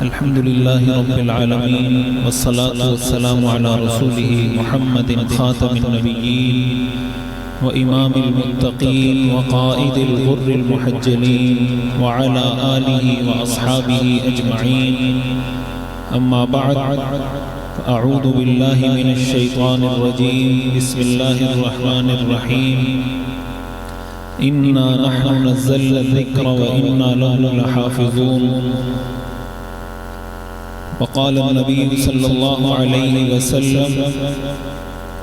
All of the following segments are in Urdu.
الحمد لله رب العالمين والصلاة والسلام على رسوله محمد خاتم النبيين وإمام المتقين وقائد الغر المحجلين وعلى آله وأصحابه أجمعين. أما بعد، أعوذ بالله من الشيطان الرجيم. بسم الله الرحمن الرحيم. إنا نحن نزلنا الذكر وإنا له لحافظون. وقال النبي صلى الله عليه وسلم: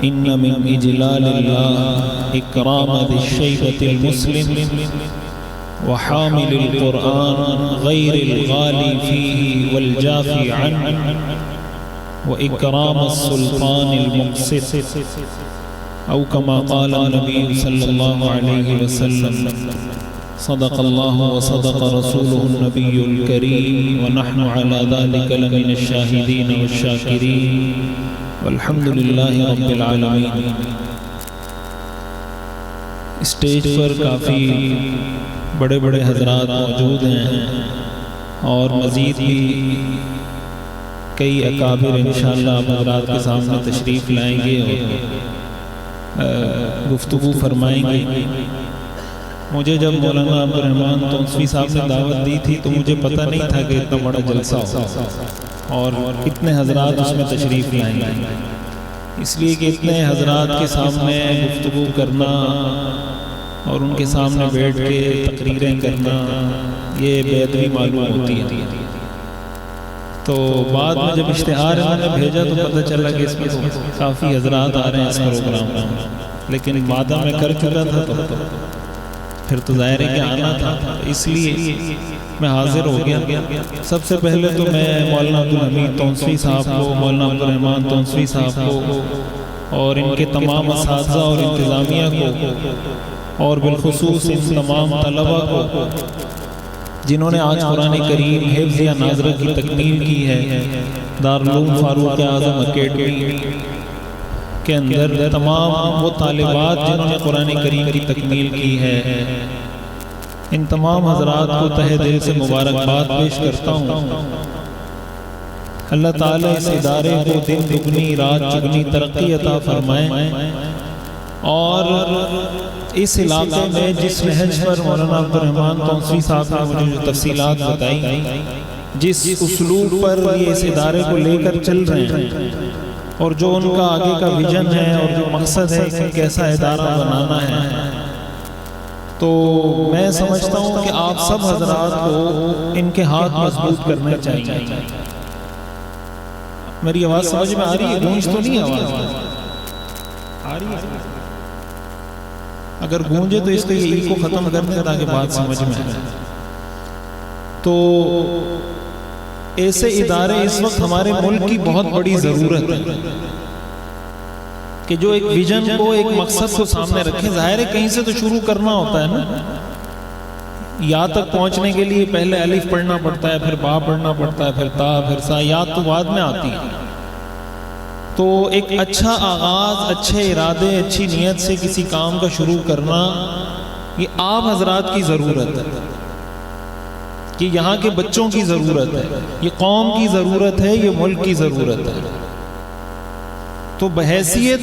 إن من إجلال الله إكرام ذي الشيبة المسلم وحامل القرآن غير الغالي فيه والجافي عنه وإكرام السلطان المقسط، أو كما قال النبي صلى الله عليه وسلم. صدق الله وصدق رسوله النبي الكريم ونحن على ذلك لمن الشاهدين والشاكرين والحمد لله رب العالمين. اسٹیج پر کافی بڑے بڑے حضرات موجود ہیں اور مزید بھی کئی اکابر انشاءاللہ آپ حضرات کے سامنے تشریف لائیں گے اور گفتگو فرمائیں گے. مجھے جب مولانا عبدالرحمن تونسوی صاحب نے دعوت دی تھی تو مجھے پتہ نہیں تھا کہ اتنا بڑا جلسہ ہو اور اتنے حضرات اس میں تشریف لائیں گے. اس لیے کہ اتنے حضرات کے سامنے گفتگو کرنا اور ان کے سامنے بیٹھ کے تقریریں کرنا یہ بے ادبی معلوم ہوتی ہے. تو بعد میں جب اشتہار نے بھیجا تو پتہ چلا کہ اس میں کافی حضرات آ رہے ہیں اس پروگرام میں، لیکن وعدہ میں کر چکا تھا تو پھر تو ظاہر ہے کہ آنا تھا، اس لیے میں حاضر ہو گیا. سب سے پہلے تو میں مولانا عبدالحمید تونسوی صاحب کو، مولانا عبدالرحمن تونسوی صاحب کو اور ان کے تمام اساتذہ اور انتظامیہ کو اور بالخصوص ان تمام طلبہ کو جنہوں نے آج قرآن کریم حفظ یا ناظرہ کی تکمیل کی ہے دارالعلوم فاروق اعظم اکیڈمی کے اندر، تمام وہ طالبات جنہوں نے قرآن کریم کی تکمیل کی ہے، ان تمام حضرات کو تہہ دل سے مبارکباد پیش کرتا ہوں. اللہ تعالیٰ اس ادارے کو دن دگنی رات چگنی ترقی عطا فرمائے اور اس علاقے میں جس نہج پر مولانا عبدالرحمن تونسوی صاحب نے مجھے جو تفصیلات بتائی، جس اسلوب پر یہ اس ادارے کو لے کر چل رہے ہیں اور جو ان کا آگے کا ویژن ہے اور جو مقصد ہے کہ کیسا ادارہ بنانا ہے، تو میں سمجھتا ہوں کہ آپ سب حضرات کو ان کے ہاتھ مضبوط کرنے چاہیے. میری آواز سمجھ میں آ رہی ہے؟ گونج تو نہیں آواز آ رہی ہے؟ اگر گونجے تو اس کے ای کو ختم کر دیں تاکہ بات سمجھ میں آئے. تو ایسے ادارے اس وقت ہمارے ملک کی بہت بڑی ضرورت ہے کہ جو ایک ویژن کو، ایک مقصد کو سامنے رکھیں. ظاہر ہے کہیں سے تو شروع کرنا ہوتا ہے نا، یا تک پہنچنے کے لیے پہلے الف پڑھنا پڑتا ہے، پھر با پڑھنا پڑتا ہے، پھر تا، پھر سا، یاد تو بعد میں آتی ہے. تو ایک اچھا آغاز، اچھے ارادے، اچھی نیت سے کسی کام کا شروع کرنا یہ آپ حضرات کی ضرورت ہے، کہ یہاں کے بچوں کی ضرورت ہے، یہ قوم کی ضرورت ہے، یہ ملک کی ضرورت ہے. تو بحیثیت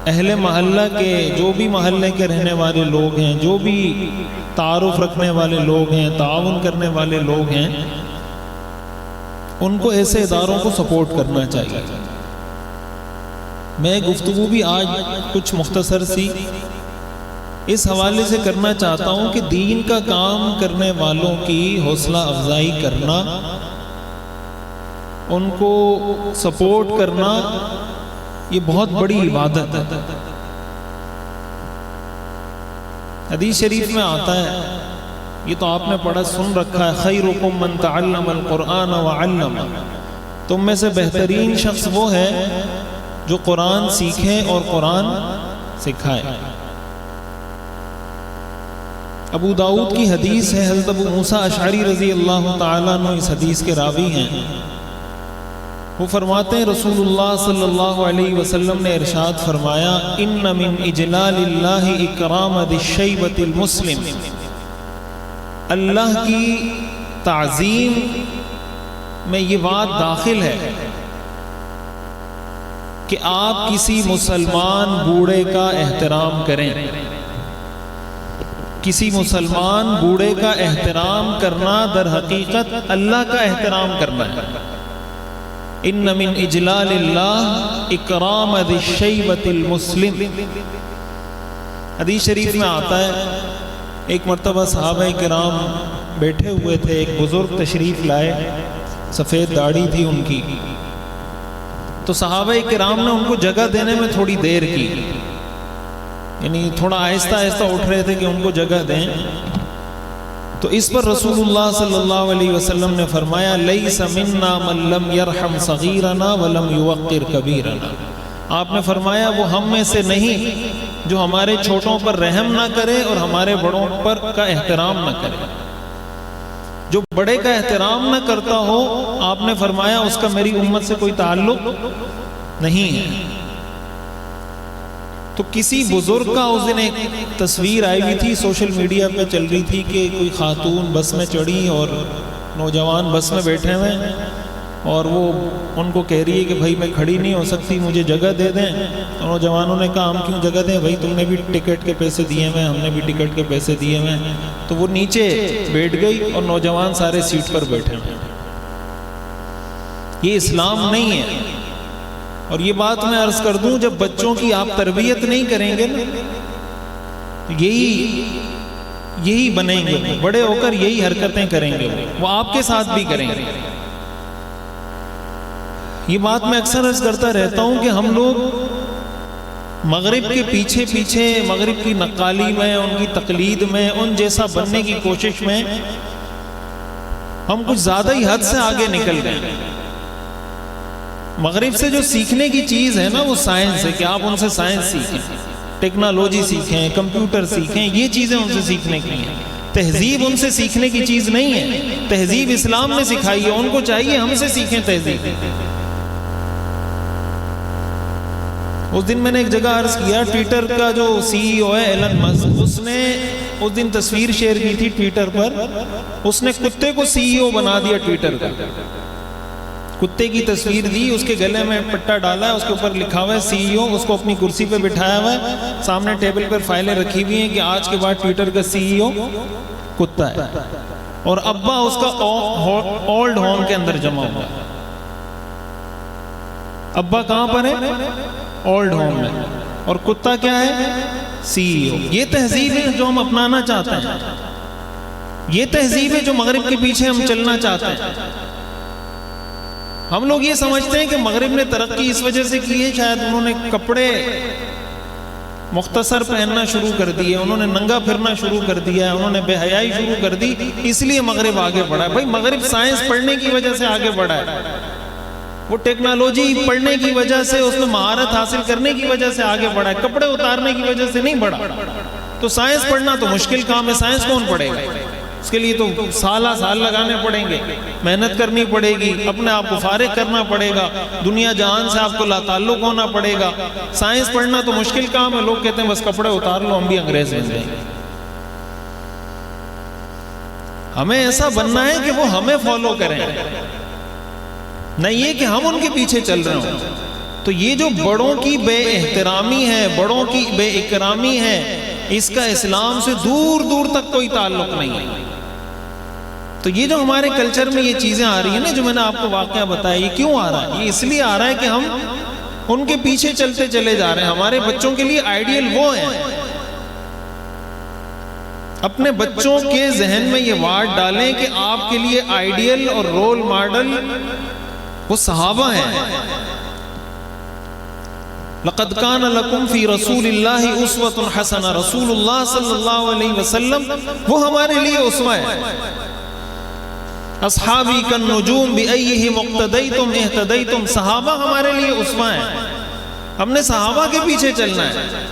اہل محلہ کے، جو بھی محلے کے رہنے والے لوگ ہیں، جو بھی تعارف رکھنے والے لوگ ہیں، تعاون کرنے والے لوگ ہیں، ان کو ایسے اداروں کو سپورٹ کرنا چاہیے. میں گفتگو بھی آج کچھ مختصر سی اس حوالے سے کرنا چاہتا ہوں کہ دین کا کام کرنے والوں کی حوصلہ افزائی کرنا، ان کو سپورٹ کرنا یہ بہت بڑی عبادت ہے. حدیث شریف میں آتا ہے، یہ تو آپ نے پڑھا سن رکھا ہے، خیرکم من تعلم القرآن وعلم، تم میں سے بہترین شخص وہ ہے جو قرآن سیکھے اور قرآن سکھائے. ابو داؤد کی حدیث ہے، حضرت ابو موسیٰ اشعری رضی اللہ تعالیٰ عنہ اس حدیث کے راوی ہیں. وہ فرماتے ہیں رسول اللہ صلی اللہ علیہ وسلم نے ارشاد فرمایا، ان من اجلال اللہ اکرام ذی الشیبۃ المسلم، اللہ کی تعظیم میں یہ بات داخل ہے کہ آپ کسی مسلمان بوڑھے کا احترام کریں. کسی مسلمان بوڑھے کا احترام کرنا در حقیقت اللہ کا احترام کرنا ہے. ان من اجلال اللہ اکرام ذی الشیبۃ المسلم. حدیث شریف میں آتا ہے ایک مرتبہ صحابہ کرام بیٹھے ہوئے تھے، ایک بزرگ تشریف لائے، سفید داڑھی تھی ان کی، تو صحابہ کرام نے ان کو جگہ دینے میں تھوڑی دیر کی، یعنی تھوڑا آہستہ آہستہ اٹھ رہے تھے کہ ان کو جگہ دیں. تو اس پر رسول اللہ صلی اللہ علیہ وسلم نے فرمایا لیس منا من لم یرحم صغیرنا ولم یوقر کبیرنا. آپ نے فرمایا وہ ہم میں سے نہیں جو ہمارے چھوٹوں پر رحم نہ کرے اور ہمارے بڑوں پر کا احترام نہ کرے. جو بڑے کا احترام نہ کرتا ہو، آپ نے فرمایا اس کا میری امت سے کوئی تعلق نہیں ہے. تو کسی بزرگ کا اس دن ایک تصویر آئی ہوئی تھی، سوشل میڈیا پہ چل رہی تھی کہ کوئی خاتون بس میں چڑھی اور نوجوان بس میں بیٹھے ہوئے اور وہ ان کو کہہ رہی ہے کہ بھائی میں کھڑی نہیں ہو سکتی، مجھے جگہ دے دیں. تو نوجوانوں نے کہا ہم کیوں جگہ دیں بھائی، تم نے بھی ٹکٹ کے پیسے دیے ہوئے، ہم نے بھی ٹکٹ کے پیسے دیے ہوئے. تو وہ نیچے بیٹھ گئی اور نوجوان سارے سیٹ پر بیٹھے ہوئے. یہ اسلام نہیں ہے. اور یہ بات میں عرض کر دوں، جب بچوں کی آپ تربیت نہیں کریں گے نا، یہی بنیں گے، بڑے ہو کر یہی حرکتیں کریں گے، وہ آپ کے ساتھ بھی کریں گے. یہ بات میں اکثر عرض کرتا رہتا ہوں کہ ہم لوگ مغرب کے پیچھے پیچھے، مغرب کی نقالی میں، ان کی تقلید میں، ان جیسا بننے کی کوشش میں ہم کچھ زیادہ ہی حد سے آگے نکل گئے. مغرب سے جو سیکھنے کی چیز ہے نا وہ سائنس ہے، کہ آپ ان سے سائنس سیکھیں، ٹیکنالوجی سیکھیں، کمپیوٹر سیکھیں، یہ چیزیں ان سے سیکھنے کی ہیں. تہذیب ان سے سیکھنے کی چیز نہیں ہے. تہذیب اسلام نے سکھائی ہے، ان کو چاہیے ہم سے سیکھیں تہذیب. اس دن میں نے ایک جگہ عرض کیا، ٹویٹر کا جو سی ای او ہے ایلن مسک، اس نے اس دن تصویر شیئر کی تھی ٹویٹر پر، اس نے کتے کو سی ای او بنا دیا ٹویٹر کا. کتے کی تصویر دی، اس کے گلے میں پٹا ڈالا ہے، اس کے اوپر لکھا ہوا ہے سی ای او، اس کو اپنی کرسی پہ بٹھایا ہوا ہے، سامنے ٹیبل پر فائلیں رکھی ہوئی ہیں کہ آج کے بعد ٹویٹر کا سی ای او کتا ہے. اور ابا اس کا اولڈ ہوم کے اندر جمع ہوا. ابا کہاں پر ہے؟ اولڈ ہوم میں. اور کتا کیا ہے؟ سی ای او. یہ تہذیب ہے جو ہم اپنانا چاہتے ہیں. یہ تہذیب ہے جو مغرب کے پیچھے ہم چلنا چاہتے ہیں. ہم لوگ یہ سمجھتے ہیں کہ مغرب نے ترقی اس وجہ سے کی ہے، شاید انہوں نے کپڑے مختصر پہننا شروع کر دیے، انہوں نے ننگا پھرنا شروع کر دیا، انہوں نے بے حیائی شروع کر دی، اس لیے مغرب آگے بڑھا ہے. بھائی مغرب سائنس پڑھنے کی وجہ سے آگے بڑھا ہے، وہ ٹیکنالوجی پڑھنے کی وجہ سے، اس میں مہارت حاصل کرنے کی وجہ سے آگے بڑھا ہے، کپڑے اتارنے کی وجہ سے نہیں بڑھا. تو سائنس پڑھنا تو مشکل کام ہے، سائنس کون پڑھے گا؟ اس کے لیے تو سال لگانے پڑیں گے، محنت کرنی پڑے گی، اپنے آپ کو فارغ کرنا پڑے گا، دنیا جہان سے آپ کو لا تعلق ہونا پڑے گا. سائنس پڑھنا تو مشکل کام ہے. لوگ کہتے ہیں بس کپڑے اتار لو ہم بھی انگریز بن جائیں گے. ہمیں ایسا بننا ہے کہ وہ ہمیں فالو کریں، نہیں یہ کہ ہم ان کے پیچھے چل رہے ہوں. تو یہ جو بڑوں کی بے احترامی ہے، بڑوں کی بے اکرامی ہے، اس کا اسلام سے دور دور تک کوئی تعلق نہیں ہے. تو یہ جو ہمارے کلچر میں یہ چیزیں آ رہی ہیں نا، جو میں نے آپ کو واقعہ بتایا، یہ کیوں آ رہا ہے؟ یہ اس لیے آ رہا ہے کہ ہم ان کے پیچھے چلتے چلے جا رہے ہیں. ہمارے بچوں کے لیے آئیڈیل وہ ہیں. اپنے بچوں کے ذہن میں یہ بات ڈالیں کہ آپ کے لیے آئیڈیل اور رول ماڈل وہ صحابہ ہیں. لقد کان لکم فی رسول اللہ اسوۃ حسنہ. رسول اللہ صلی اللہ علیہ وسلم وہ ہمارے لیے اسوہ ہے. اصحابی کالنجوم بأیہم اقتدیتم اہتدیتم. صحابہ ہمارے لیے اسوہ ہیں. ہم نے صحابہ کے پیچھے چلنا ہے.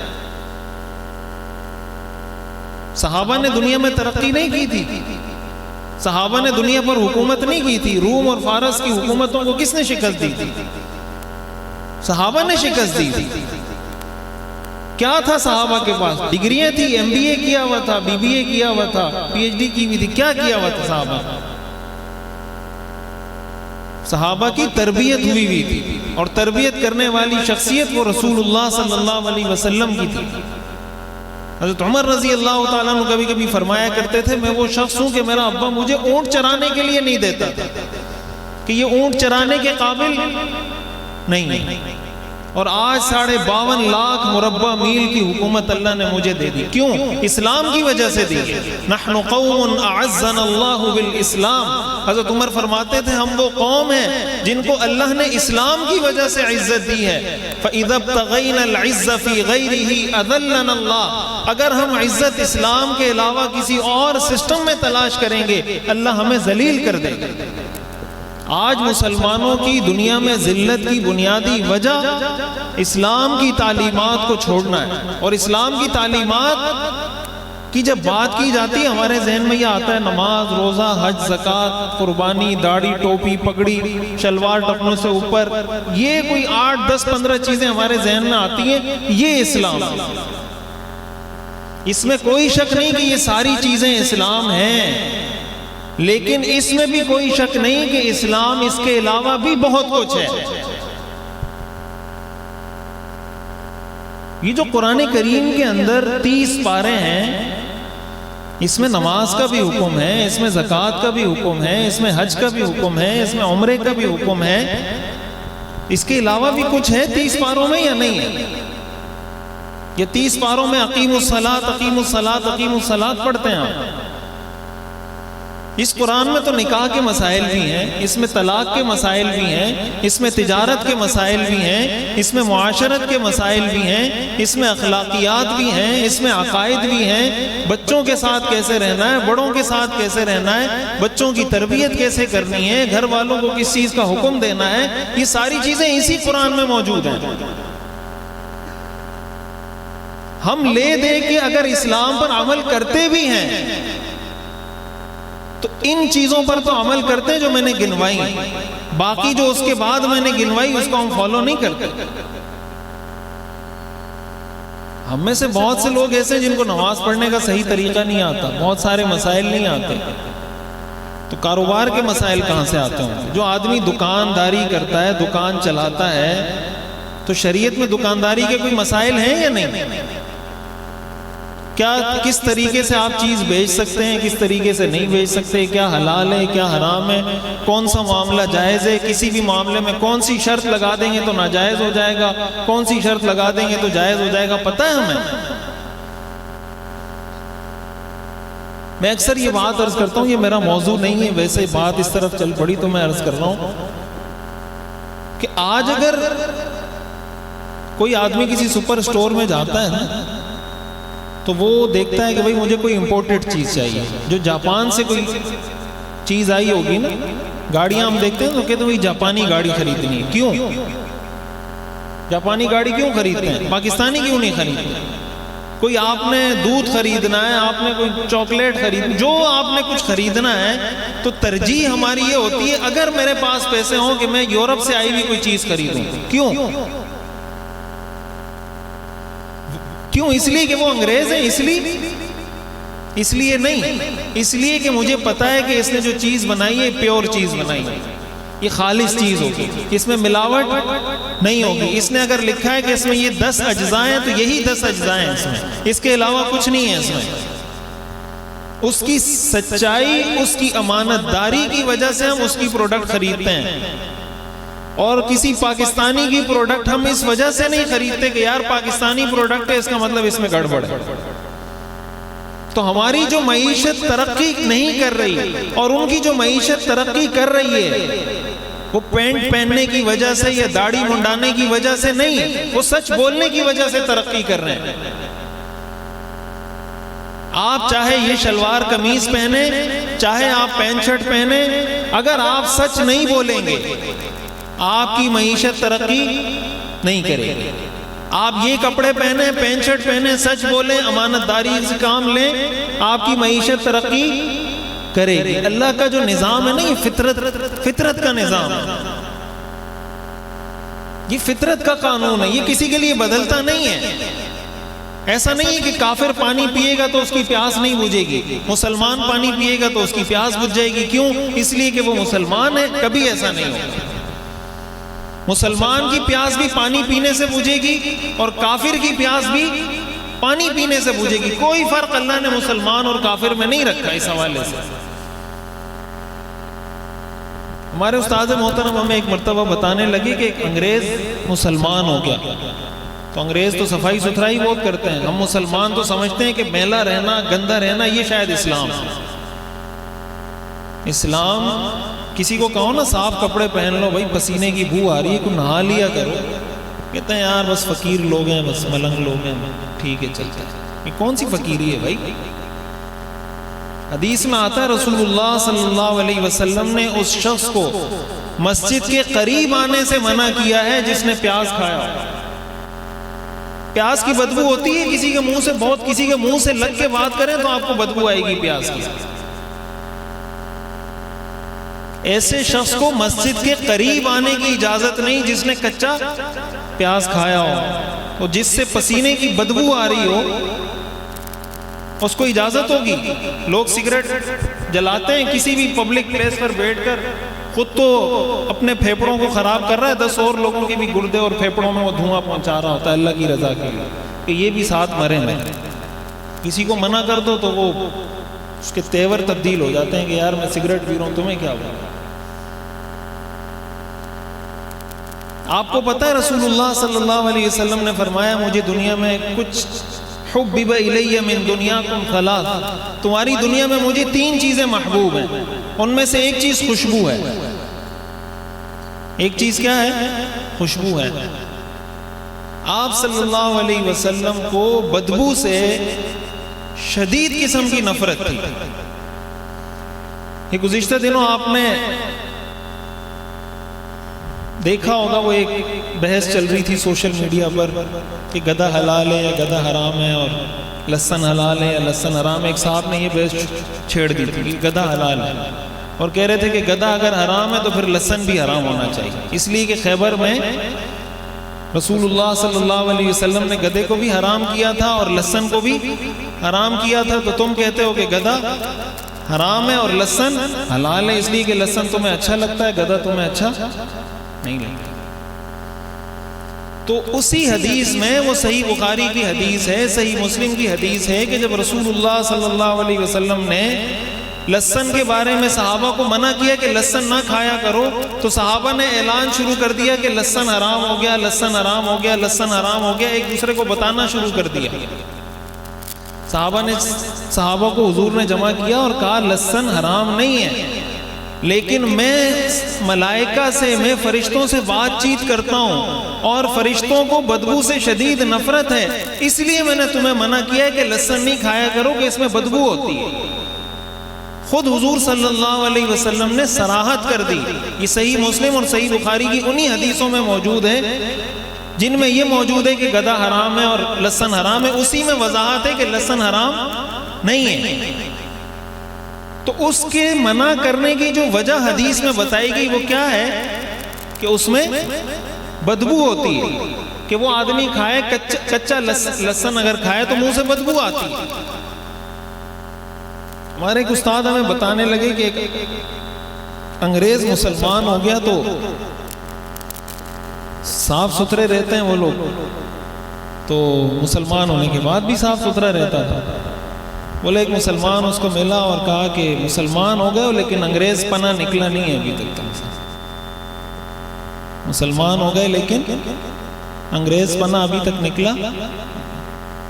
صحابہ نے دنیا میں ترقی نہیں کی تھی، صحابہ نے دنیا پر حکومت نہیں کی تھی. روم اور فارس کی حکومتوں کو کس نے شکست دی تھی؟ صحابہ نے شکست دی تھی. کیا تھا صحابہ کے پاس؟ ڈگریاں تھی، ایم بی اے کیا ہوا تھا، بی بی اے کیا ہوا تھا، پی ایچ ڈی کی ہوئی تھی. کیا کیا ہوا تھا صحابہ؟ صحابہ کی تربیت ہوئی تھی، اور تربیت کرنے والی شخصیت وہ رسول اللہ صلی اللہ علیہ وسلم کی تھی۔ حضرت عمر رضی اللہ تعالیٰ عنہ کبھی کبھی فرمایا کرتے تھے میں وہ شخص ہوں کہ میرا ابا مجھے اونٹ چرانے کے لیے نہیں دیتا کہ یہ اونٹ چرانے کے قابل نہیں، اور آج 52.5 لاکھ مربع میل کی حکومت اللہ نے مجھے دے دی۔ کیوں؟ اسلام کی وجہ سے دی۔ نحن قوم اعزنا اللہ بالاسلام، حضرت عمر فرماتے تھے ہم وہ قوم ہیں جن کو اللہ نے اسلام کی وجہ سے عزت دی ہے۔ فَإِذَا ابْتَغَيْنَا الْعِزَّ فِي غَيْرِهِ أَذَلَّنَا اللَّهُ، اگر ہم عزت اسلام کے علاوہ کسی اور سسٹم میں تلاش کریں گے اللہ ہمیں ذلیل کر دے گا۔ آج مسلمانوں کی دنیا میں ذلت کی بنیادی وجہ اسلام کی تعلیمات کو چھوڑنا ہے، اور اسلام کی تعلیمات کی جب بات کی جاتی ہے ہمارے ذہن میں یہ آتا ہے نماز، روزہ، حج، زکوٰۃ، قربانی، داڑھی، ٹوپی، پگڑی، شلوار ٹخنوں سے اوپر، یہ کوئی 8 10 15 چیزیں ہمارے ذہن میں آتی ہیں، یہ اسلام ہے۔ اس میں کوئی شک نہیں کہ یہ ساری چیزیں اسلام ہیں، لیکن اس میں بھی کوئی شک نہیں کہ اسلام اس کے علاوہ بھی بہت کچھ ہے۔ یہ جو قرآن کریم کے اندر 30 پارے ہیں، اس میں نماز کا بھی حکم ہے، اس میں زکوٰۃ کا بھی حکم ہے، اس میں حج کا بھی حکم ہے، اس میں عمرے کا بھی حکم ہے، اس کے علاوہ بھی کچھ ہے 30 پاروں میں یا نہیں ہے؟ یہ 30 پاروں میں اقیموا الصلاۃ اقیموا الصلاۃ اقیموا الصلاۃ پڑھتے ہیں آپ۔ اس قرآن میں تو نکاح کے مسائل بھی ہیں، اس میں طلاق کے مسائل بھی ہیں، اس میں تجارت کے مسائل بھی ہیں، اس میں معاشرت کے مسائل بھی ہیں، اس میں اخلاقیات بھی ہیں، اس میں عقائد بھی ہیں، بچوں کے ساتھ کیسے رہنا ہے، بڑوں کے ساتھ کیسے رہنا ہے، بچوں کی تربیت کیسے کرنی ہے، گھر والوں کو کس چیز کا حکم دینا ہے، یہ ساری چیزیں اسی قرآن میں موجود ہیں۔ ہم لے دے کے اگر اسلام پر عمل کرتے بھی ہیں تو ان چیزوں پر تو عمل کرتے ہیں جو میں نے گنوائی، باقی جو اس کے بعد میں نے گنوائی اس کو ہم فالو نہیں کرتے۔ ہم میں سے بہت سے لوگ ایسے ہیں جن کو نماز پڑھنے کا صحیح طریقہ نہیں آتا، بہت سارے مسائل نہیں آتے، تو کاروبار کے مسائل کہاں سے آتے ہیں؟ جو آدمی دکانداری کرتا ہے، دکان چلاتا ہے، تو شریعت میں دکانداری کے کوئی مسائل ہیں یا نہیں؟ کیا کس طریقے سے آپ چیز بیچ سکتے ہیں، کس طریقے سے نہیں بیچ سکتے، کیا حلال ہے کیا حرام ہے، کون سا معاملہ جائز ہے، کسی بھی معاملے میں کون سی شرط لگا دیں گے تو ناجائز ہو جائے گا، کون سی شرط لگا دیں گے تو جائز ہو جائے گا، پتہ ہے ہمیں؟ میں اکثر یہ بات عرض کرتا ہوں، یہ میرا موضوع نہیں ہے، ویسے بات اس طرف چل پڑی تو میں عرض کر رہا ہوں کہ آج اگر کوئی آدمی کسی سپر سٹور میں جاتا ہے نا تو وہ دیکھتا ہے کہ بھئی مجھے کوئی امپورٹڈ چیز چاہیے، جو جاپان سے کوئی چیز آئی ہوگی نا، گاڑیاں ہم دیکھتے ہیں تو کہتے ہیں بھئی جاپانی گاڑی خریدنی ہے، کیوں؟ جاپانی گاڑی کیوں خریدتے ہیں؟ پاکستانی کیوں نہیں خریدتے؟ کوئی آپ نے دودھ خریدنا ہے، آپ نے کوئی چاکلیٹ خریدنا، جو آپ نے کچھ خریدنا ہے تو ترجیح ہماری یہ ہوتی ہے اگر میرے پاس پیسے ہوں کہ میں یورپ سے آئی ہوئی کوئی چیز خریدوں۔ کیوں؟ کیوں؟ اس لیے کہ وہ انگریز ہیں، اس لیے نہیں، اس لیے کہ مجھے پتا ہے کہ اس نے جو چیز بنائی ہے پیور چیز بنائی ہے، یہ خالص چیز ہوگی، اس میں ملاوٹ نہیں ہوگی۔ اس نے اگر لکھا ہے کہ اس میں یہ 10 اجزاء ہیں تو یہی 10 اجزاء ہیں اس میں، اس کے علاوہ کچھ نہیں ہے اس میں۔ اس کی سچائی، اس کی امانت داری کی وجہ سے ہم اس کی پروڈکٹ خریدتے ہیں، اور کسی پاکستانی کی پروڈکٹ ہم اس وجہ سے نہیں خریدتے کہ یار پاکستانی پروڈکٹ ہے اس کا مطلب اس میں گڑبڑ ہے۔ تو ہماری جو معیشت ترقی نہیں کر رہی اور ان کی جو معیشت ترقی کر رہی ہے وہ پینٹ پہننے کی وجہ سے یا داڑھی منڈانے کی وجہ سے نہیں، وہ سچ بولنے کی وجہ سے ترقی کر رہے ہیں۔ آپ چاہے یہ شلوار قمیض پہنے، چاہے آپ پینٹ شرٹ پہنے، اگر آپ سچ نہیں بولیں گے آپ کی معیشت ترقی نہیں کرے گی۔ آپ یہ کپڑے پہنے، پینٹ شرٹ پہنے، سچ بولیں، امانت داری سے کام لیں، آپ کی معیشت ترقی کرے گی۔ اللہ کا جو نظام ہے نا، یہ فطرت کا نظام ہے، یہ فطرت کا قانون ہے، یہ کسی کے لیے بدلتا نہیں ہے۔ ایسا نہیں ہے کہ کافر پانی پیے گا تو اس کی پیاس نہیں بجھے گی، مسلمان پانی پیے گا تو اس کی پیاس بجھ جائے گی. کیوں؟ اس لیے کہ وہ مسلمان ہے. کبھی ایسا نہیں ہوگا. مسلمان کی پیاس بھی پانی پینے سے بجھے گی اور کافر کی پیاس بھی پانی پینے سے بجھے گی. کوئی فرق اللہ نے مسلمان اور کافر میں نہیں رکھا اس حوالے سے. ہمارے استاد محترم ہمیں ایک مرتبہ بتانے لگے کہ ایک انگریز مسلمان ہو گیا. تو انگریز تو صفائی ستھرائی بہت کرتے ہیں، ہم مسلمان تو سمجھتے ہیں کہ میلا رہنا، گندا رہنا یہ شاید اسلام ہے. اسلام کسی کو کہو نا صاف کپڑے پہن لو، بھائی پسینے کی بو آ رہی ہے، کوئی نہا لیا کرو. کہتے ہیں یار بس فقیر لوگ ہیں، بس ملنگ لوگ ہیں، ٹھیک ہے چلتا ہے. یہ کون سی فقیری ہے بھائی؟ حدیث میں آتا ہے رسول اللہ صلی اللہ علیہ وسلم نے اس شخص کو مسجد کے قریب آنے سے منع کیا ہے جس نے پیاز کھایا. پیاز کی بدبو ہوتی ہے، کسی کے منہ سے بہت کسی کے منہ سے لگ کے بات کریں تو آپ کو بدبو آئے گی پیاز کی. ایسے شخص کو مسجد کے قریب آنے کی اجازت نہیں جس نے کچا پیاز کھایا ہو. تو جس سے پسینے کی بدبو آ رہی ہو اس کو اجازت ہوگی. لوگ سگریٹ جلاتے ہیں کسی بھی پبلک پلیس پر بیٹھ کر، خود تو اپنے پھیپڑوں کو خراب کر رہا ہے، 10 اور لوگوں کے بھی گردے اور پھیپڑوں میں وہ دھواں پہنچا رہا ہوتا ہے اللہ کی رضا کے لیے کہ یہ بھی ساتھ مرے میں. کسی کو منع کر دو تو وہ اس کے تیور تبدیل ہو جاتے ہیں کہ یار میں سگریٹ پی رہا ہوں، تمہیں کیا ہوا. آپ کو پتہ ہے رسول اللہ صلی اللہ علیہ وسلم نے فرمایا مجھے دنیا میں کچھ حبب الی من دنیاکم ثلاث، تمہاری دنیا میں مجھے 3 چیزیں محبوب ہیں، ان میں سے ایک چیز خوشبو ہے. ایک چیز کیا ہے؟ خوشبو ہے. آپ صلی اللہ علیہ وسلم کو بدبو سے شدید قسم کی نفرت تھی. یہ گزشتہ دنوں آپ نے دیکھا ہوگا وہ ایک بحث چل رہی تھی سوشل میڈیا پر کہ گدھا حلال ہے یا گدھا حرام ہے اور لہسن حلال ہے یا لہسن حرام ہے. ایک صاحب نے یہ بحث چھیڑ دی تھی کہ گدھا حلال ہے اور کہہ رہے تھے کہ گدھا اگر حرام ہے تو پھر لہسن بھی حرام ہونا چاہیے، اس لیے کہ خیبر میں رسول اللہ صلی اللہ علیہ وسلم نے گدھے کو بھی حرام کیا تھا اور لہسن کو بھی حرام کیا تھا. تو تم کہتے ہو کہ گدھا حرام ہے اور لہسن حلال ہے اس لیے کہ لہسن تمہیں اچھا لگتا ہے، گدھا تمہیں اچھا نہیں لگتا. تو اسی حدیث میں وہ صحیح بخاری کی حدیث ہے، صحیح مسلم کی حدیث ہے کہ جب رسول اللہ صلی اللہ علیہ وسلم نے لہسن کے بارے میں صحابہ کو منع کیا کہ لہسن نہ کھایا کرو تو صحابہ نے اعلان شروع کر دیا کہ لہسن حرام ہو گیا، لہسن حرام ہو گیا، لہسن حرام ہو گیا. ایک دوسرے کو بتانا شروع کر دیا. صحابہ کو حضور نے جمع کیا اور کہا لہسن حرام نہیں ہے، لیکن میں ملائکہ سے، میں فرشتوں سے بات چیت کرتا ہوں اور فرشتوں کو بدبو سے شدید نفرت ہے، اس لیے میں نے تمہیں منع کیا ہے کہ لہسن نہیں کھایا کرو کہ اس میں بدبو ہوتی ہے. خود حضور صلی اللہ علیہ وسلم نے صراحت کر دی. یہ صحیح مسلم اور صحیح بخاری کی انہی حدیثوں میں موجود ہے جن میں یہ موجود ہے کہ گدھا حرام ہے اور لہسن حرام ہے. اسی میں وضاحت ہے کہ لہسن حرام نہیں ہے. تو اس کے منع کرنے کی جو وجہ حدیث میں بتائی گئی وہ کیا ہے کہ اس میں بدبو ہوتی ہے کہ وہ آدمی کھائے کچا لہسن اگر کھائے تو منہ سے بدبو آتی ہے. ہمارے ایک استاد ہمیں بتانے لگے کہ ایک انگریز مسلمان ہو گیا تو صاف ستھرے رہتے ہیں وہ لوگ، تو مسلمان ہونے کے بعد بھی صاف ستھرا رہتا تھا. بولے ایک مسلمان اس کو ملا اور کہا کہ مسلمان ہو گئے لیکن انگریز پناہ نکلا نہیں ہے ابھی تک. مسلمان ہو گئے لیکن انگریز پناہ ابھی تک نکلا.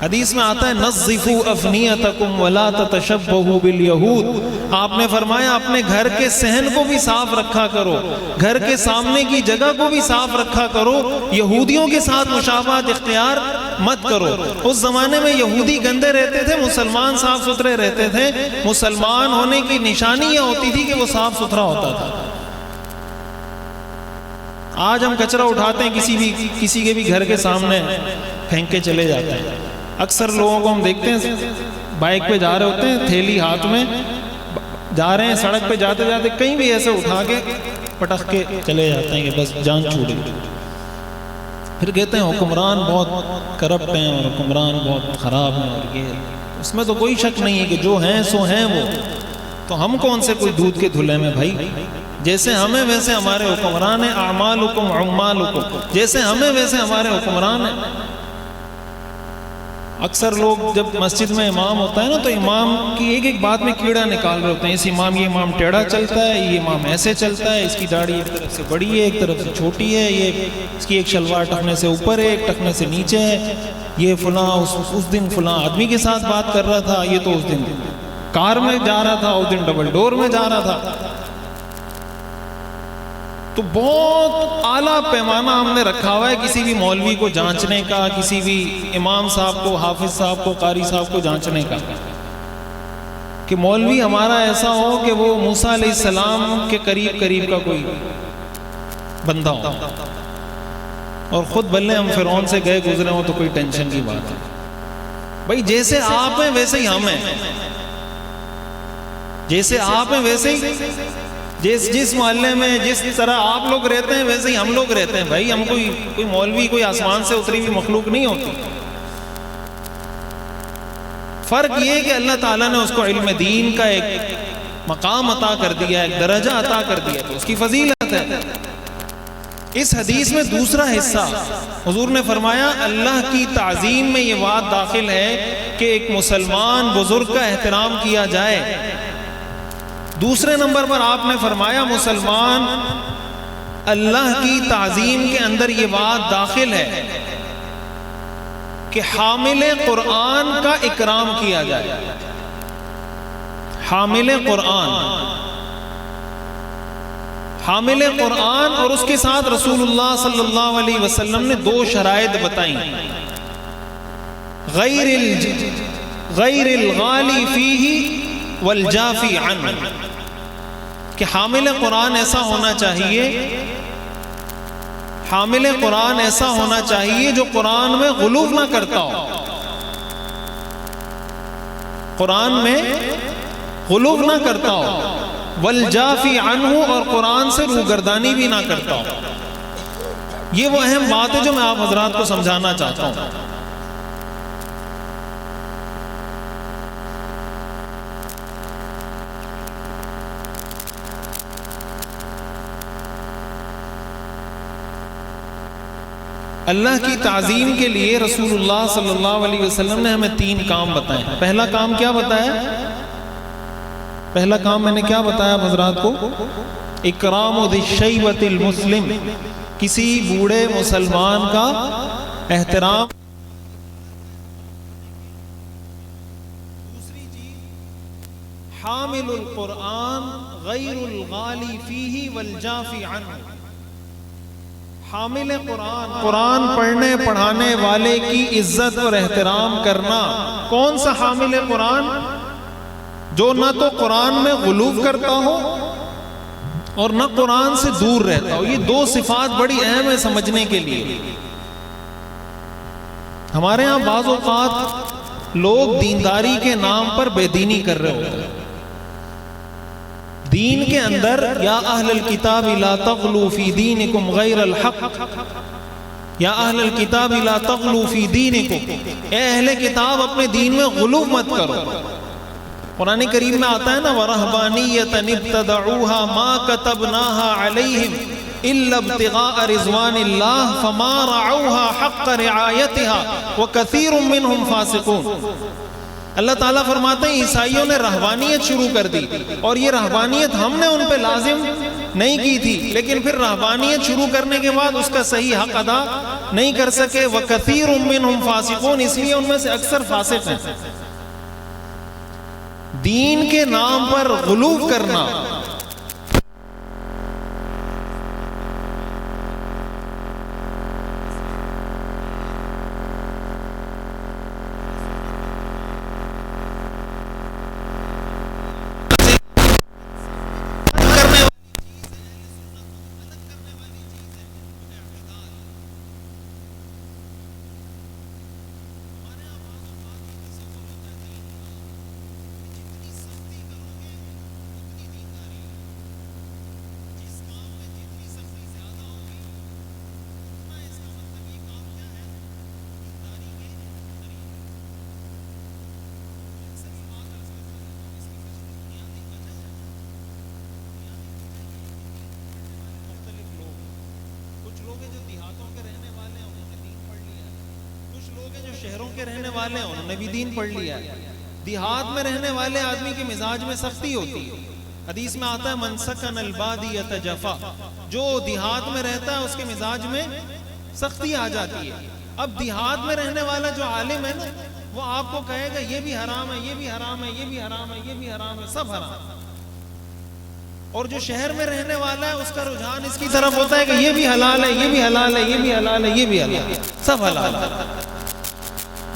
حدیث میں آتا ہے نظفوا افنیتکم ولا تتشبہوا بالیہود. آپ نے فرمایا اپنے گھر کے صحن کو بھی صاف رکھا کرو، گھر کے سامنے کی جگہ کو بھی صاف رکھا کرو، یہودیوں کے ساتھ مشابہت اختیار مت کرو. اس زمانے میں یہودی گندے رہتے تھے، مسلمان صاف ستھرے رہتے تھے. مسلمان ہونے کی نشانی یہ ہوتی تھی کہ وہ صاف ستھرا ہوتا تھا. آج ہم کچرا اٹھاتے ہیں کسی کے بھی گھر کے سامنے پھینک کے چلے جاتے ہیں. اکثر لوگوں کو ہم دیکھتے ہیں بائک پہ جا رہے ہوتے ہیں، تھیلی ہاتھ میں جا رہے ہیں، سڑک پہ جاتے جاتے کہیں بھی ایسے اٹھا کے پٹخ کے چلے جاتے ہیں کہ بس جان چھوٹ گئی. پھر کہتے ہیں حکمران بہت کرپٹ ہیں اور حکمران بہت خراب ہیں، اور یہ اس میں تو کوئی شک نہیں ہے کہ جو ہیں سو ہیں وہ، تو ہم کون سے کوئی دودھ کے دھلے میں بھائی، جیسے ہمیں ویسے ہمارے حکمران ہیں، اعمالکم عمالکم، جیسے ہمیں ویسے ہمارے حکمران ہیں۔ اکثر لوگ جب مسجد میں امام ہوتا ہے نا تو امام کی ایک ایک بات میں کیڑا نکال رہے ہوتے ہیں، یہ امام ٹیڑھا چلتا ہے، یہ امام ایسے چلتا ہے، اس کی داڑھی ایک طرف سے بڑی ہے ایک طرف سے چھوٹی ہے، یہ اس کی ایک شلوار ٹخنے سے اوپر ہے ایک ٹخنے سے نیچے ہے، یہ فلاں اس دن فلاں آدمی کے ساتھ بات کر رہا تھا، یہ تو اس دن کار میں جا رہا تھا، اس دن ڈبل ڈور میں جا رہا تھا۔ تو بہت اعلیٰ پیمانہ ہم نے رکھا ہوا ہے کسی بھی مولوی کو جانچنے کا، کسی بھی امام صاحب کو، حافظ صاحب کو، قاری صاحب کو جانچنے کا، کہ مولوی ہمارا ایسا ہو کہ وہ موسیٰ علیہ السلام کے قریب کا کوئی بندہ ہو، اور خود بلے ہم فرعون سے گئے گزرے ہوں تو کوئی ٹینشن کی بات ہے۔ بھائی جیسے آپ ہیں ویسے ہی ہم ہیں، جیسے آپ ہیں ویسے ہی جس محلے میں جس طرح آپ لوگ رہتے ہیں ویسے ہی ہم لوگ رہتے ہیں۔ بھائی ہم کوئی مولوی کوئی آسمان سے اتری ہوئی مخلوق نہیں ہوتی۔ فرق یہ ہے کہ اللہ تعالیٰ نے اس کو علم دین کا ایک مقام عطا کر دیا، ایک درجہ عطا کر دیا، تو اس کی فضیلت ہے۔ اس حدیث میں دوسرا حصہ حضور نے فرمایا اللہ کی تعظیم میں یہ بات داخل ہے کہ ایک مسلمان بزرگ کا احترام کیا جائے۔ دوسرے نمبر پر آپ نے فرمایا مسلمان اللہ کی تعظیم کے اندر یہ بات داخل ہے کہ حامل قرآن کا اکرام کیا جائے۔ حامل قرآن اور اس کے ساتھ رسول اللہ صلی اللہ علیہ وسلم نے دو شرائط بتائیں، غیر الغالی فیہ والجافی عنہ، کہ حامل قرآن ایسا ہونا چاہیے، حامل قرآن ایسا ہونا چاہیے جو قرآن میں غلو نہ کرتا ہو، قرآن میں غلو نہ کرتا ہو، والجافی عنہ، اور قرآن سے روگردانی بھی نہ کرتا ہو۔ یہ وہ اہم بات ہے جو میں آپ حضرات کو سمجھانا چاہتا ہوں۔ اللہ کی تعظیم کے لیے رسول اللہ صلی اللہ علیہ وسلم نے ہمیں تین کام بتائے۔ پہلا کام کیا بتایا؟ پہلا کام میں نے کیا بتایا حضرات کو؟ اکرام ذی الشیبۃ المسلم، کسی بوڑھے مسلمان کا احترام۔ دوسری چیز حامل القرآن غیر الغالی فیہ والجافی عنہ، حامل قرآن پڑھنے پڑھانے والے کی عزت اور احترام کرنا۔ کون سا حامل قرآن؟ جو نہ تو قرآن میں غلو کرتا ہو اور نہ قرآن سے دور رہتا ہو۔ یہ دو صفات بڑی اہم ہے سمجھنے کے لیے۔ ہمارے ہاں بعض اوقات لوگ دینداری کے نام پر بے دینی کر رہے ہوتے ہیں۔ دین کے اندر یا اہل الکتاب لا تغلو فی دینکم غیر الحق، یا اہل الکتاب لا تغلو فی دینکم، اے اہل کتاب اپنے دین میں غلو مت کرو۔ قرآن کریم میں آتا ہے نا وَرَهْبَانِيَّةً ابْتَدَعُوهَا مَا كَتَبْنَاهَا عَلَيْهِمْ إِلَّا ابْتِغَاءَ رِضْوَانِ اللَّهِ فَمَا رَعَوْهَا حَقَّ رِعَایَتِهَا وَكَثِيرٌ مِّنْهُمْ فَاسِقُونَ۔ اللہ تعالیٰ فرماتے ہیں عیسائیوں نے رہبانیت شروع کر دی، اور یہ رہبانیت ہم نے ان پہ لازم نہیں کی تھی، لیکن پھر رہبانیت شروع کرنے کے بعد اس کا صحیح حق ادا نہیں کر سکے۔ وَكَثِيرٌ مِّنْهُمْ فَاسِقُونَ، اس لیے ان میں سے اکثر فاسق ہیں۔ دین کے نام پر غلو کرنا، کے رہنے والے ہیں انہوں نے بھی دین پڑھ لیا ہے. دیہات میں رہنے والے آدمی کے مزاج میں سختی ہوتی ہے. حدیث میں آتا ہے من سکن البادیۃ جفا, جو دیہات میں رہتا ہے اس کے مزاج میں سختی آ جاتی ہے. اب دیہات میں رہنے والا جو عالم ہے نا, وہ آپ کو کہے گا یہ بھی حرام ہے, یہ بھی حرام ہے, یہ بھی حرام ہے, یہ بھی حرام ہے, سب حرام ہے. اور جو شہر میں رہنے والا ہے اس کا رجحان اس کی طرف ہوتا ہے کہ یہ بھی حلال ہے, یہ بھی حلال ہے, یہ بھی حلال ہے, یہ بھی حلال ہے, سب حلال ہے.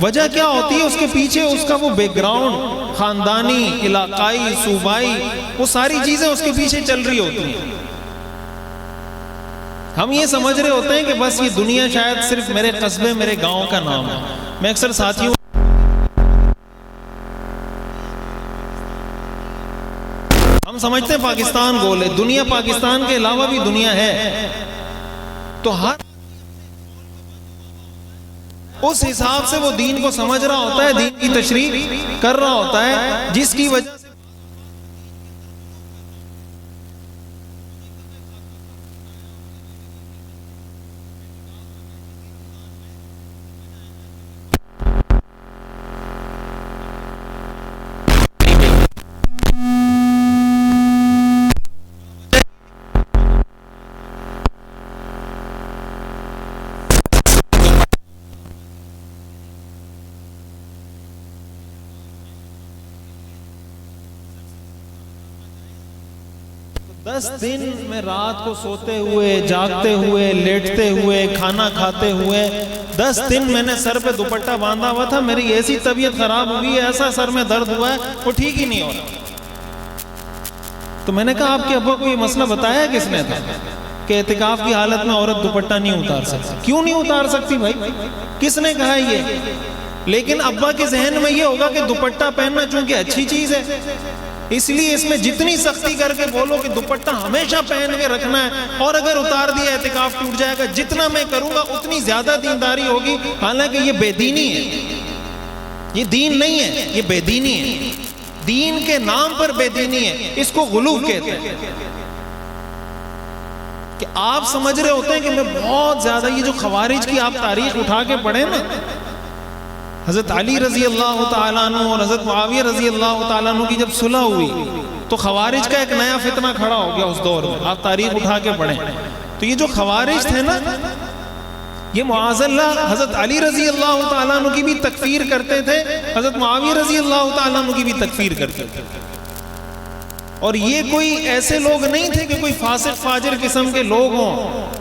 وجہ کیا ہوتی ہے اس کے پیچھے؟ اس کا وہ بیک گراؤنڈ خاندانی, علاقائی, صوبائی, وہ ساری چیزیں اس کے پیچھے چل رہی ہوتی ہیں. ہم یہ سمجھ رہے ہوتے ہیں کہ بس یہ دنیا شاید صرف میرے قصبے, میرے گاؤں کا نام ہے. میں اکثر ساتھیوں ہم سمجھتے ہیں پاکستان گول ہے, دنیا پاکستان کے علاوہ بھی دنیا ہے. تو ہر اس حساب سے وہ دین کو سمجھ رہا ہوتا ہے, دین کی تشریح کر رہا ہوتا ہے, جس کی وجہ سے دس دن میں رات کو سوتے ہوئے, جاگتے ہوئے, لیٹتے ہوئے, کھانا کھاتے ہوئے, 10 دن میں نے سر پہ دوپٹہ باندھا ہوا تھا. میری ایسی طبیعت خراب ہوئی ہے, ایسا سر میں درد ہوا ہے, وہ ٹھیک ہی نہیں ہو رہا. تو میں نے کہا آپ کے ابا کو یہ مسئلہ بتایا کس نے تھا کہ اعتکاف کی حالت میں عورت دوپٹہ نہیں اتار سکتی؟ کیوں نہیں اتار سکتی بھائی, کس نے کہا یہ؟ لیکن ابا کے ذہن میں یہ ہوگا کہ دوپٹہ پہننا چونکہ اچھی چیز ہے, اس لیے اس میں جتنی سختی کر کے بولو کہ دوپٹہ ہمیشہ پہن کے رکھنا ہے, اور اگر اتار دیا اعتکاف ٹوٹ جائے گا, جتنا میں کروں گا اتنی زیادہ دینداری ہوگی. حالانکہ یہ بے دینی ہے, یہ دین نہیں ہے, یہ بے دینی ہے. دین کے نام پر بے دینی ہے, اس کو غلو کہتے ہیں. کہ آپ سمجھ رہے ہوتے ہیں کہ میں بہت زیادہ, یہ جو خوارج کی آپ تاریخ اٹھا کے پڑھیں نا, حضرت علی رضی اللہ تعالیٰ عنہ اور حضرت معاویہ رضی اللہ تعالیٰ عنہ کی جب صلح ہوئی تو خوارج کا ایک نیا فتنہ کھڑا ہو گیا اس دور میں. آپ تاریخ اٹھا کے پڑھیں تو یہ جو خوارج تھے نا, یہ معاذ اللہ حضرت علی رضی اللہ تعالیٰ عنہ کی بھی تکفیر کرتے تھے, حضرت معاویہ رضی اللہ تعالیٰ عنہ کی بھی تکفیر کرتے تھے. اور یہ کوئی ایسے لوگ نہیں تھے کہ کوئی فاسق فاجر قسم کے لوگ ہوں.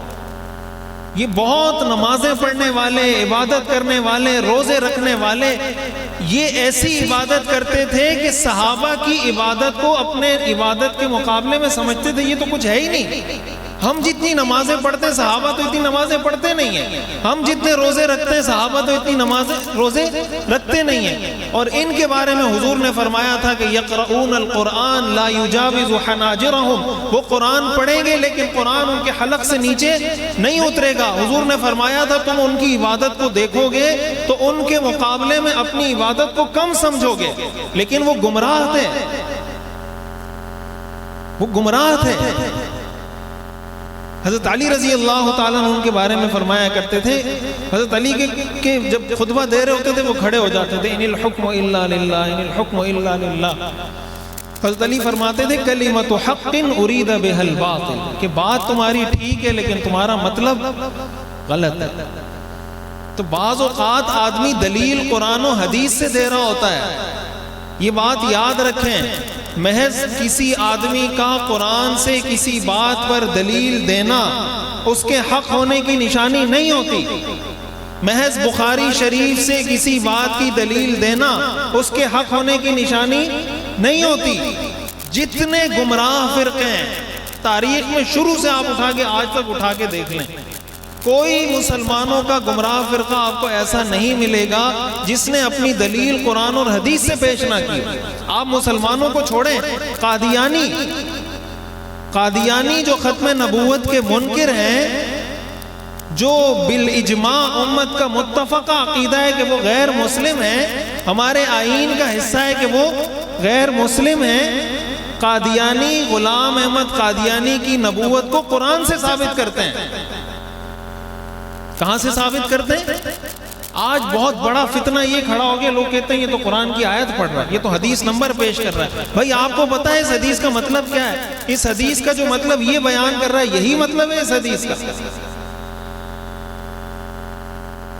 یہ بہت نمازیں پڑھنے والے, عبادت کرنے والے, روزے رکھنے والے, یہ ایسی عبادت کرتے تھے کہ صحابہ کی عبادت کو اپنے عبادت کے مقابلے میں سمجھتے تھے یہ تو کچھ ہے ہی نہیں. ہم جتنی نمازیں پڑھتے ہیں صحابہ تو اتنی نمازیں پڑھتے نہیں ہیں, ہم جتنے روزے رکھتے ہیں صحابہ تو اتنی نمازیں روزے رکھتے نہیں ہیں. اور ان کے بارے میں حضور نے فرمایا تھا کہ یقرؤون القرآن لا یجاوز حناجرہم, وہ قرآن پڑھیں گے لیکن قرآن ان کے حلق سے نیچے نہیں اترے گا. حضور نے فرمایا تھا تم ان کی عبادت کو دیکھو گے تو ان کے مقابلے میں اپنی عبادت کو کم سمجھو گے, لیکن وہ گمراہ تھے, وہ گمراہ تھے. حضرت علی رضی اللہ تعالیٰ عنہ ان کے بارے میں فرمایا کرتے تھے, حضرت علی کے جب خطبہ دے رہے ہوتے تھے وہ کھڑے ہو جاتے تھے, ان الحکم الا للہ, ان الحکم الا للہ. حضرت علی فرماتے تھے کلمۃ حق ارید بها الباطل, کہ بات تمہاری ٹھیک ہے لیکن تمہارا مطلب غلط ہے. تو بعض اوقات آدمی دلیل قرآن و حدیث سے دے رہا ہوتا ہے, یہ بات یاد رکھیں. محض کسی آدمی کا قرآن سے کسی بات پر دلیل دینا اس کے حق ہونے کی نشانی نہیں ہوتی. محض بخاری شریف سے کسی بات کی دلیل دینا اس کے حق ہونے کی نشانی نہیں ہوتی. جتنے گمراہ فرقے ہیں تاریخ میں شروع سے آپ اٹھا کے آج تک اٹھا کے دیکھ لیں, کوئی مسلمانوں کا گمراہ فرقہ آپ کو ایسا نہیں ملے گا جس نے اپنی دلیل قرآن اور حدیث سے پیش نہ کی. آپ مسلمانوں کو چھوڑیں, قادیانی جو ختم نبوت کے منکر ہیں, جو بالاجماع امت کا متفقہ عقیدہ ہے کہ وہ غیر مسلم ہیں, ہمارے آئین کا حصہ ہے کہ وہ غیر مسلم ہیں, قادیانی غلام احمد قادیانی کی نبوت کو قرآن سے ثابت کرتے ہیں. کہاں سے ثابت کرتے ہیں؟ آج بہت بڑا فتنہ یہ کھڑا ہو گیا، لوگ کہتے ہیں یہ تو قرآن کی آیت پڑھ رہا ہے، یہ تو حدیث نمبر پیش کر رہا ہے۔ بھائی آپ کو پتا ہے اس حدیث کا مطلب کیا ہے؟ اس حدیث کا جو مطلب یہ بیان کر رہا ہے یہی مطلب ہے اس حدیث کا۔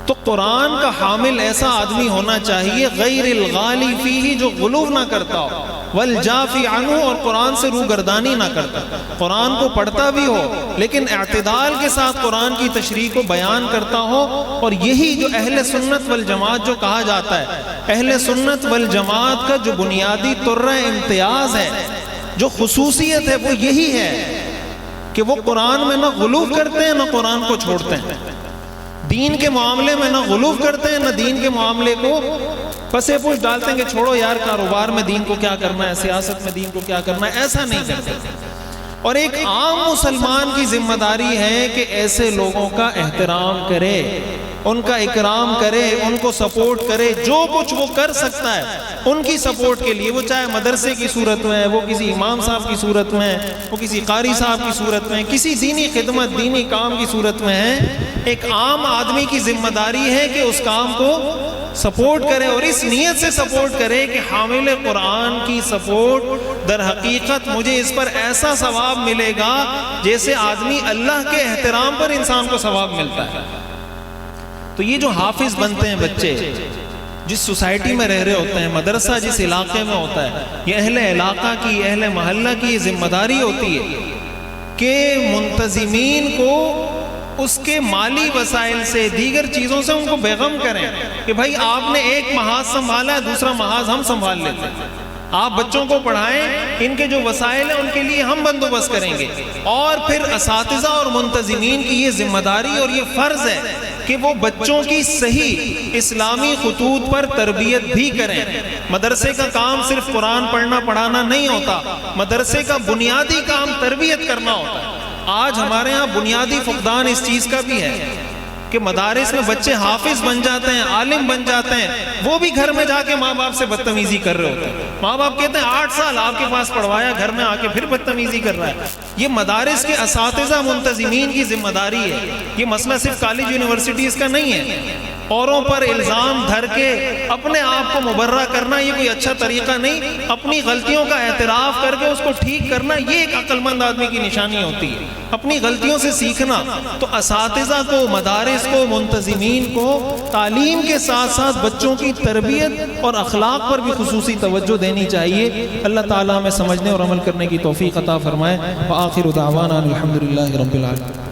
تو قرآن کا حامل ایسا آدمی ہونا چاہیے غیر الغالی فیہ، جو غلو نہ کرتا ہو، والجافی عنہ، اور قرآن سے روگردانی نہ کرتا، قرآن کو پڑھتا بھی ہو لیکن اعتدال کے ساتھ قرآن کی تشریح کو بیان کرتا ہو۔ اور یہی جو اہل سنت والجماعت جو کہا جاتا ہے، اہل سنت والجماعت کا جو بنیادی طرہ امتیاز ہے، جو خصوصیت ہے، وہ یہی ہے کہ وہ قرآن میں نہ غلو کرتے ہیں نہ قرآن کو چھوڑتے ہیں، دین کے معاملے میں نہ غلو کرتے ہیں نہ دین کے معاملے کو پسے پوچھ ڈالتے ہیں کہ چھوڑو یار، کاروبار میں دین کو کیا کرنا ہے، سیاست میں دین کو کیا کرنا ہے، ایسا نہیں کرتے۔ اور ایک عام مسلمان کی ذمہ داری ہے کہ ایسے لوگوں کا احترام کرے، ان کا اکرام کرے، ان کو سپورٹ کرے، جو کچھ وہ کر سکتا ہے ان کی سپورٹ کے لیے، وہ چاہے مدرسے کی صورت میں ہے، وہ کسی امام صاحب کی صورت میں ہے، وہ کسی قاری صاحب کی صورت میں ہے، کسی دینی خدمت دینی کام کی صورت میں ہے۔ ایک عام آدمی کی ذمہ داری ہے کہ اس کام کو سپورٹ کرے، اور اس نیت سے سپورٹ کرے کہ حامل قرآن کی سپورٹ در حقیقت مجھے اس پر ایسا ثواب ملے گا جیسے آدمی اللہ کے احترام پر انسان کو ثواب ملتا ہے۔ تو یہ جو حافظ بنتے ہیں بچے، جس سوسائٹی میں رہ رہے ہوتے ہیں، مدرسہ جس علاقے میں ہوتا ہے، یہ اہل علاقہ کی، اہل محلہ کی یہ ذمہ داری ہوتی ہے کہ منتظمین کو اس کے مالی وسائل سے، دیگر چیزوں سے ان کو بیغم کریں کہ بھائی آپ نے ایک محاذ سنبھالا ہے، دوسرا محاذ ہم سنبھال لیتے ہیں، آپ بچوں کو پڑھائیں، ان کے جو وسائل ہیں ان کے لیے ہم بندوبست کریں گے۔ اور پھر اساتذہ اور منتظمین کی یہ ذمہ داری اور یہ فرض ہے کہ وہ بچوں کی صحیح اسلامی خطوط پر تربیت بھی کریں۔ مدرسے کا کام صرف قرآن پڑھنا پڑھانا نہیں ہوتا، مدرسے کا بنیادی کام تربیت کرنا ہوتا ہے۔ آج ہمارے ہاں بنیادی فقدان اس چیز کا بھی ہے کہ مدارس میں بچے حافظ بن جاتے ہیں، عالم بن جاتے ہیں، وہ بھی گھر میں جا کے ماں باپ سے بدتمیزی کر رہے ہوتے ہیں۔ ماں باپ کہتے ہیں 8 سال آپ کے پاس پڑھوایا، گھر میں آ کے پھر بدتمیزی کر رہا ہے۔ یہ مدارس کے اساتذہ منتظمین کی ذمہ داری ہے۔ یہ مسئلہ صرف کالج یونیورسٹیز کا نہیں ہے۔ اوروں پر الزام دھر کے اپنے آپ کو مبرہ کرنا یہ کوئی اچھا طریقہ نہیں۔ اپنی غلطیوں کا اعتراف کر کے اس کو ٹھیک کرنا یہ ایک عقل مند آدمی کی نشانی ہوتی ہے، اپنی غلطیوں سے سیکھنا۔ تو اساتذہ کو، مدارس کو، منتظمین کو تعلیم کے ساتھ ساتھ بچوں کی تربیت اور اخلاق پر بھی خصوصی توجہ دینی چاہیے۔ اللہ تعالیٰ ہمیں سمجھنے اور عمل کرنے کی توفیق عطا فرمائے۔ وآخر دعوانا الحمدللہ رب العالمین۔